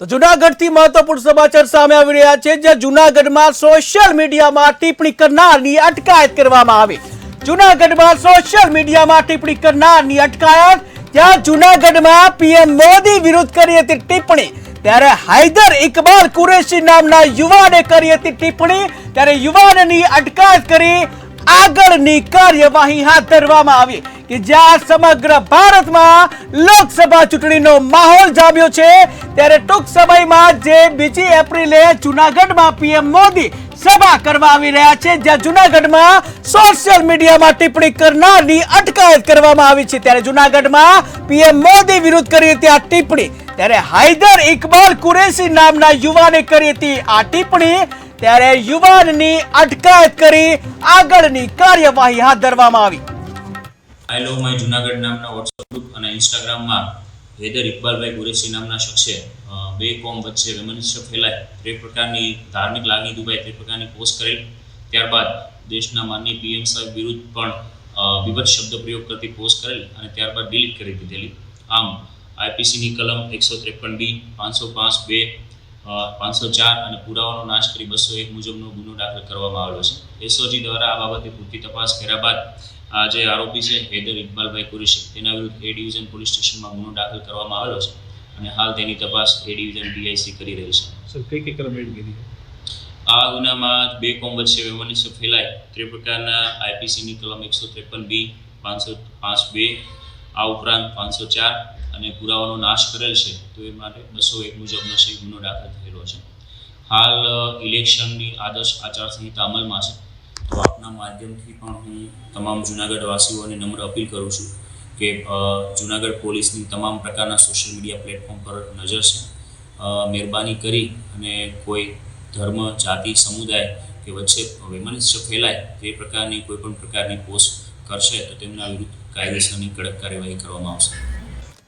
તો જૂનાગઢથી મહત્વપૂર્ણ સમાચાર સામે આવી રહ્યા છે, જ્યાં જૂનાગઢમાં સોશિયલ મીડિયામાં ટિપ્પણી કરનારની અટકાયત કરવામાં આવી। જૂનાગઢમાં સોશિયલ મીડિયામાં ટિપ્પણી કરનારની અટકાયત, ત્યાં જૂનાગઢમાં પીએમ મોદી વિરુદ્ધ કરી હતી ટિપ્પણી, ત્યારે હૈદર ઇકબાલ કુરેશી નામના યુવાને કરી હતી ટિપ્પણી, ત્યારે યુવાનની અટકાયત કરી આગળની કાર્યવાહી હાથ ધરવામાં આવી કે જ્યાં સમગ્ર ભારતમાં લોકસભા ચૂંટણીનો માહોલ જામ્યો છે, ત્યારે ટૂંક સમયમાં જે 2 એપ્રિલે જૂનાગઢમાં પીએમ મોદી સભા કરવા આવી રહ્યા છે, જ્યાં જૂનાગઢમાં સોશિયલ મીડિયામાં ટિપ્પણી કરનારની અટકાયત કરવામાં આવી છે, ત્યારે જૂનાગઢમાં પીએમ મોદી વિરુદ્ધ કરી હતી આ ટિપ્પણી, ત્યારે હૈદર ઇકબાલ કુરેશી નામના યુવાને કરી હતી આ ટિપ્પણી, ત્યારે યુવાનની અટકાયત કરી આગળની કાર્યવાહી હાથ ધરવામાં આવી। આઈ લવ માય જૂનાગઢ નામના વોટ્સએપ ગ્રુપ અને ઇન્સ્ટાગ્રામમાં હૈદર ઇકબાલભાઈ કુરેશી નામના શખ્સે બે કોમ વચ્ચે વૈમનસ્ય ફેલાય તે પ્રકારની ધાર્મિક લાગણી દુભાય તે પ્રકારની પોસ્ટ કરેલ। ત્યારબાદ દેશના માનનીય પીએમ સાહેબ વિરુદ્ધ પણ વિવત શબ્દ પ્રયોગ કરતી પોસ્ટ કરેલ અને ત્યારબાદ ડિલીટ કરી દીધેલી। આમ આઈપીસીની કલમ 153B 505(2) 504 અને પુરાવાનો નાશ કરી 201 મુજબનો ગુનો દાખલ કરવામાં આવેલો છે। એસઓજી દ્વારા આ બાબતે પૂરતી તપાસ કર્યા બાદ આ જે આરોપી છે હૈદર ઇકબાલભાઈ કુરેશી તેના વિરુદ્ધ એ ડિવિઝન પોલીસ સ્ટેશનમાં ગુનો દાખલ કરવામાં આવેલો છે અને હાલ તેની તપાસ એ ડિવિઝન પીઆઈસી કરી રહી છે। સર કઈ કલમ એડ કરી? આ ગુનામાં બે કોમ વચ્ચે વૈમનસ્ય ફેલાય તે પ્રકારના આઈપીસીની કલમ 153B 505(2) આ ઉપરાંત 504 અને પુરાવાનો નાશ કરેલ છે, તો એ માટે 201 મુજબનો છે ગુનો દાખલ થયેલો છે। હાલ ઇલેક્શનની આદર્શ આચારસંહિતા અમલમાં છે, તો આપના માધ્યમથી પણ હું તમામ જૂનાગઢ વાસીઓને નમ્ર અપીલ કરું છું કે જૂનાગઢ પોલીસની તમામ પ્રકારના સોશિયલ મીડિયા પ્લેટફોર્મ પર નજર છે। મહેરબાની કરી અને કોઈ ધર્મ, જાતિ, સમુદાય કે વચ્ચે વૈમનસ્ય ફેલાય તે પ્રકારની કોઈ પણ પ્રકારની પોસ્ટ કરશે તો તેમના વિરુદ્ધ કાયદેસરની કડક કાર્યવાહી કરવામાં આવશે।